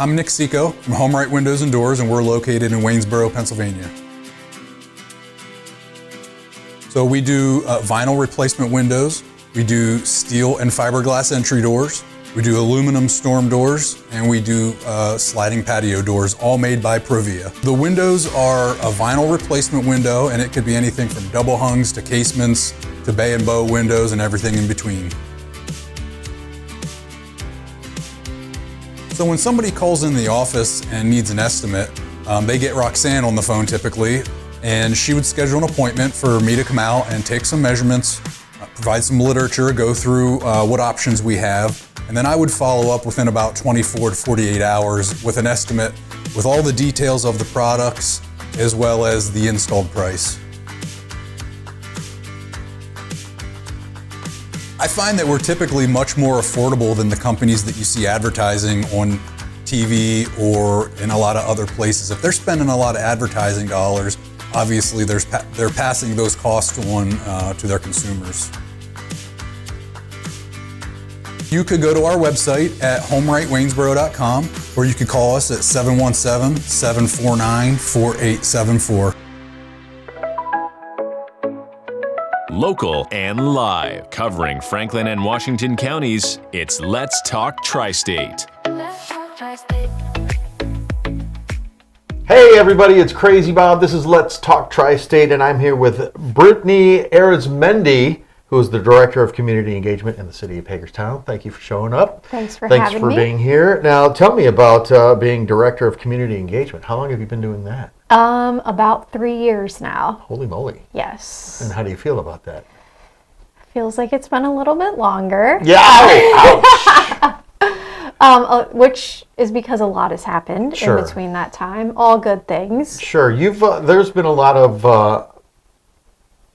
I'm Nick Seco from Home Right Windows and Doors, and we're located in Waynesboro, Pennsylvania. So we do vinyl replacement windows, we do steel and fiberglass entry doors, we do aluminum storm doors, and we do sliding patio doors, all made by Provia. The windows are a vinyl replacement window, and it could be anything from double hungs to casements to bay and bow windows and everything in between. So when somebody calls in the office and needs an estimate, they get Roxanne on the phone typically, and she would schedule an appointment for me to come out and take some measurements, provide some literature, go through what options we have, and then I would follow up within about 24 to 48 hours with an estimate with all the details of the products as well as the installed price. I find that we're typically much more affordable than the companies that you see advertising on TV or in a lot of other places. If they're spending a lot of advertising dollars, obviously they're passing those costs on to their consumers. You could go to our website at homerightwaynesboro.com, or you could call us at 717-749-4874. Local and live, covering Franklin and Washington counties, it's Let's Talk TriState. Hey everybody, it's Crazy Bob. This is Let's Talk TriState, and I'm here with Brittany Arizmendi, who is the Director of Community Engagement in the City of Hagerstown. Thank you for showing up. Thanks for having me. Thanks for being here. Now, tell me about being Director of Community Engagement. How long have you been doing that? About 3 years now. Holy moly. Yes. And how do you feel about that? Feels like it's been a little bit longer. Yeah, ouch. Which is because a lot has happened Sure. in between that time. All good things. Sure. There's been a lot of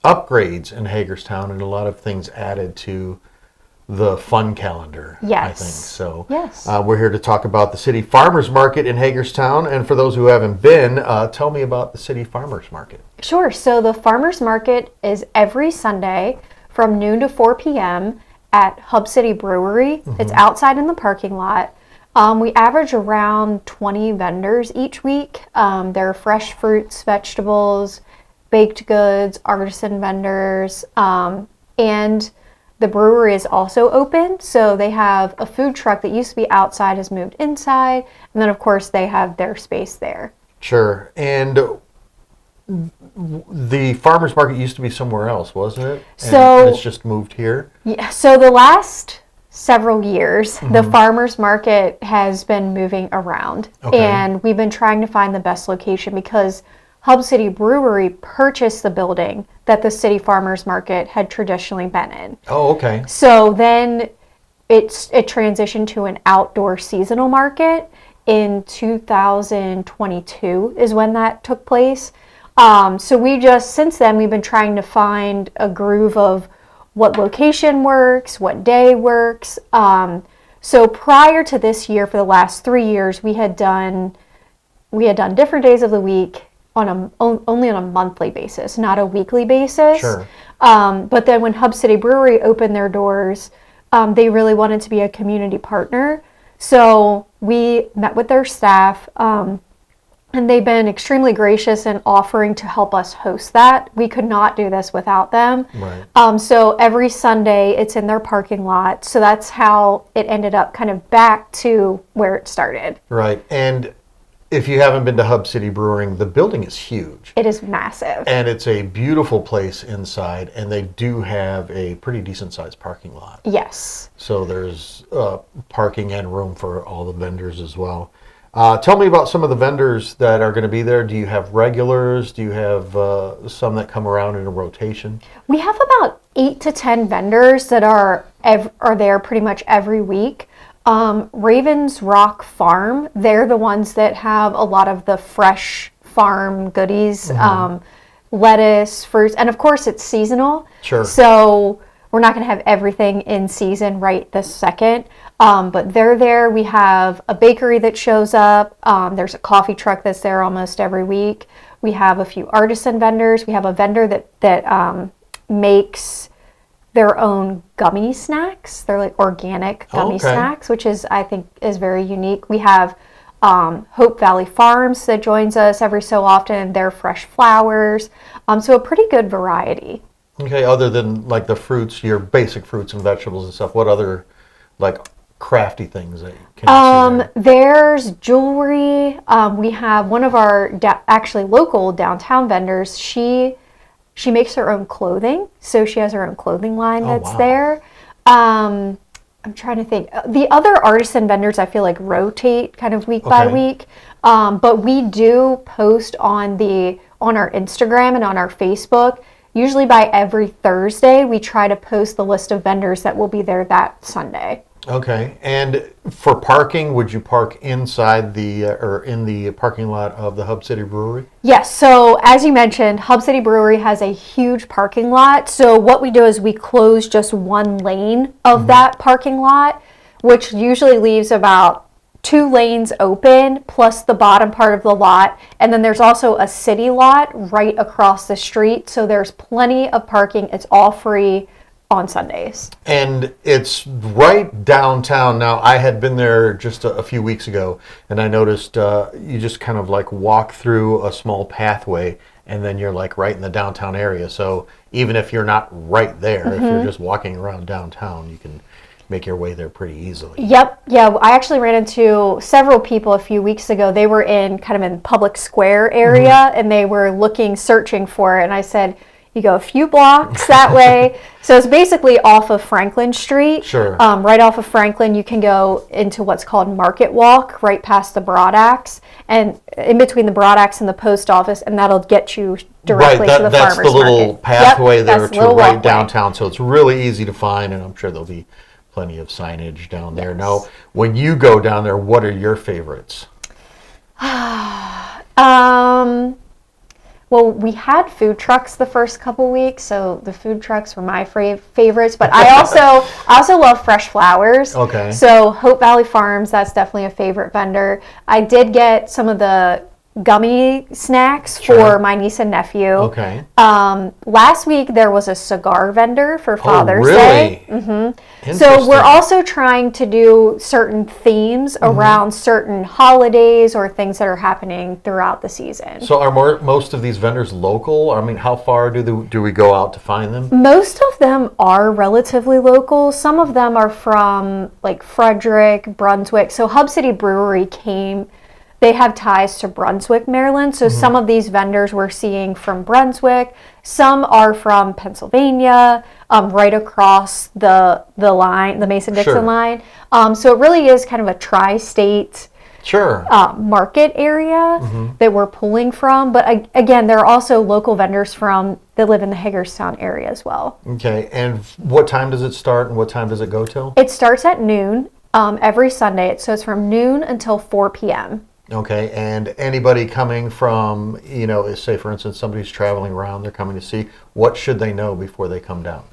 upgrades in Hagerstown and a lot of things added to the fun calendar, Yes. I think. So Yes. We're here to talk about the City Farmers Market in Hagerstown. And for those who haven't been, tell me about the City Farmers Market. Sure. So the farmers market is every Sunday from noon to 4 p.m. at Hub City Brewery. Mm-hmm. It's outside in the parking lot. We average around 20 vendors each week. There are fresh fruits, vegetables, baked goods, artisan vendors, and the brewery is also open. So they have a food truck that used to be outside, has moved inside, and then of course they have their space there. Sure. And the farmers market used to be somewhere else, wasn't it? And it's just moved here? Yeah. So the last several years, the farmers market has been moving around. Okay. And we've been trying to find the best location because Hub City Brewery purchased the building that the City Farmers Market had traditionally been in. Oh, okay. So then it transitioned to an outdoor seasonal market in 2022 is when that took place. So since then, we've been trying to find a groove of what location works, what day works. So prior to this year, for the last 3 years, we had done different days of the week only on a monthly basis, not a weekly basis. Sure. But then when Hub City Brewery opened their doors, they really wanted to be a community partner. So we met with their staff, and they've been extremely gracious in offering to help us host that. We could not do this without them. Right. So every Sunday it's in their parking lot. So that's how it ended up kind of back to where it started. Right. And if you haven't been to Hub City Brewing, the building is huge. It is massive. And it's a beautiful place inside, and they do have a pretty decent sized parking lot. Yes. So there's parking and room for all the vendors as well. Tell me about some of the vendors that are going to be there. Do you have regulars? Do you have some that come around in a rotation? We have about 8 to 10 vendors that are there pretty much every week. Ravens Rock Farm, they're the ones that have a lot of the fresh farm goodies, lettuce, fruits, and of course it's seasonal. Sure. So we're not going to have everything in season right this second, but they're there. We have a bakery that shows up. There's a coffee truck that's there almost every week. We have a few artisan vendors. We have a vendor that makes their own gummy snacks. They're like organic gummy snacks, which I think is very unique. We have Hope Valley Farms that joins us every so often. They're fresh flowers. So a pretty good variety. Okay, other than like the fruits, your basic fruits and vegetables and stuff, what other like crafty things that can you see there? There's jewelry. We have one of our actually local downtown vendors. She makes her own clothing, so she has her own clothing line that's there. I'm trying to think. The other artisan vendors I feel like rotate kind of week by week, but we do post on our Instagram and on our Facebook. Usually by every Thursday, we try to post the list of vendors that will be there that Sunday. Okay, and for parking, would you park inside or in the parking lot of the Hub City Brewery? Yes, so as you mentioned, Hub City Brewery has a huge parking lot. So what we do is we close just one lane of that parking lot, which usually leaves about 2 lanes open, plus the bottom part of the lot. And then there's also a city lot right across the street. So there's plenty of parking. It's all free on Sundays. And it's right downtown. Now, I had been there just a few weeks ago, and I noticed you just kind of like walk through a small pathway, and then you're like right in the downtown area. So even if you're not right there, if you're just walking around downtown, you can make your way there pretty easily. Yep. Yeah, I actually ran into several people a few weeks ago. They were in kind of in public square area, and they were searching for it. And I said, you go a few blocks that way. So it's basically off of Franklin Street. Sure. Right off of Franklin, you can go into what's called Market Walk, right past the Broad Axe, and in between the Broad Axe and the post office, and that'll get you directly to the farmer's market. That's the little pathway there to right walkway. Downtown, so it's really easy to find, and I'm sure there'll be plenty of signage down there. Now, when you go down there, what are your favorites? Well, we had food trucks the first couple weeks, so the food trucks were my favorites. But I also love fresh flowers. Okay. So Hope Valley Farms, that's definitely a favorite vendor. I did get some of the gummy snacks for my niece and nephew. Okay. Last week there was a cigar vendor for Father's really? Day. So we're Interesting. also trying to do certain themes around certain holidays or things that are happening throughout the season. So are most of these vendors local? I mean, how far do we go out to find them? Most of them are relatively local. Some of them are from like Frederick, Brunswick. So Hub City Brewery they have ties to Brunswick, Maryland. So some of these vendors we're seeing from Brunswick. Some are from Pennsylvania, right across the line, the Mason-Dixon line. So it really is kind of a tri-state market area that we're pulling from. But again, there are also local vendors that live in the Hagerstown area as well. Okay, and what time does it start and what time does it go till? It starts at noon every Sunday. So it's from noon until 4 p.m. Okay, and anybody coming from, say for instance, somebody's traveling around, they're coming to see, what should they know before they come down?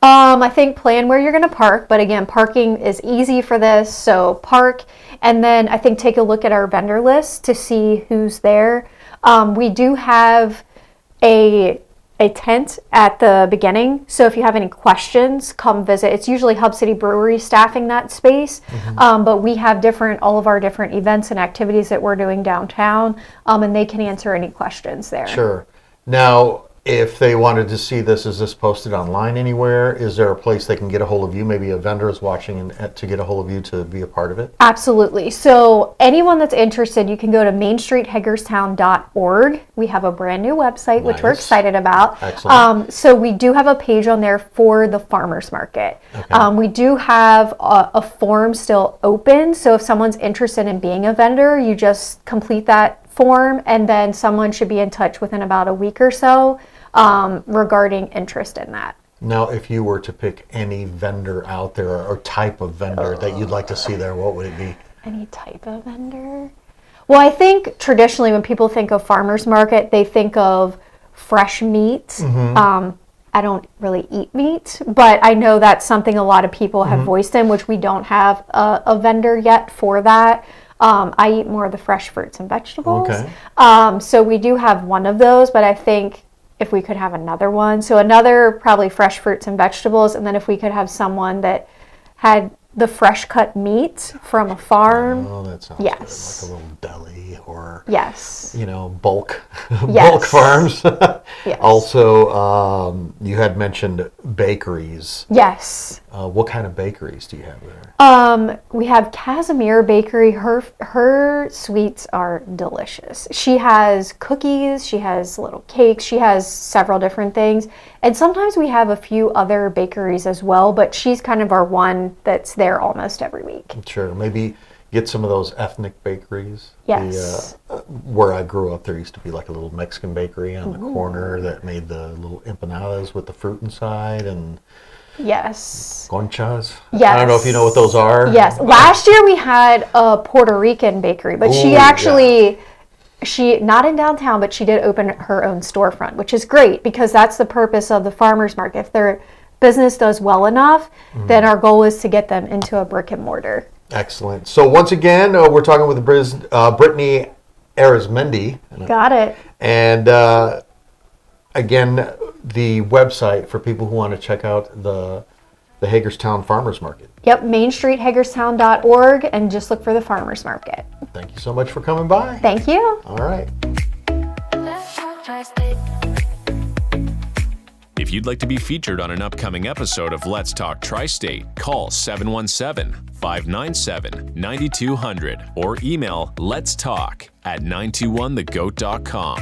I think plan where you're going to park, but again, parking is easy for this, so park, and then I think take a look at our vendor list to see who's there. We do have a tent at the beginning, so if you have any questions, come visit. It's usually Hub City Brewery staffing that space, but we have all of our different events and activities that we're doing downtown, and they can answer any questions there. Sure. Now, if they wanted to see this, is this posted online anywhere? Is there a place they can get a hold of you? Maybe a vendor is watching and to get a hold of you to be a part of it? Absolutely. So anyone that's interested, you can go to mainstreethagerstown.org. We have a brand new website, which we're excited about. Excellent. So we do have a page on there for the farmers market. Okay. We do have a form still open. So if someone's interested in being a vendor, you just complete that form, and then someone should be in touch within about a week or so regarding interest in that. Now, if you were to pick any vendor out there or type of vendor that you'd like to see there, what would it be? Any type of vendor? Well, I think traditionally when people think of farmers market, they think of fresh meat. I don't really eat meat, but I know that's something a lot of people have voiced in, which we don't have a vendor yet for that. I eat more of the fresh fruits and vegetables. Okay. So we do have one of those, but I think if we could have another one, so another probably fresh fruits and vegetables, and then if we could have someone that had the fresh cut meat from a farm. Oh, that sounds Yes. good. Like a little deli or, Yes. bulk Yes. bulk farms. Yes. Also, you had mentioned bakeries. Yes. What kind of bakeries do you have there? We have Casimir Bakery. Her sweets are delicious. She has cookies, she has little cakes, she has several different things. And sometimes we have a few other bakeries as well, but she's kind of our one that's there almost every week. Sure. Maybe get some of those ethnic bakeries. Yes. Where I grew up, there used to be like a little Mexican bakery on the corner that made the little empanadas with the fruit inside and Yes. conchas. Yes. I don't know if you know what those are. Yes. Last year we had a Puerto Rican bakery, but she Ooh, actually, she, not in downtown, but she did open her own storefront, which is great because that's the purpose of the farmers market. If their business does well enough, then our goal is to get them into a brick and mortar. Excellent. So once again, we're talking with Brittany Arizmendi. Got it. And again, the website for people who want to check out the Hagerstown Farmers Market. Yep, mainstreethagerstown.org, and just look for the farmers market. Thank you so much for coming by. Thank you. All right. If you'd like to be featured on an upcoming episode of Let's Talk Tri-State, call 717-597-9200 or email letstalk@921thegoat.com.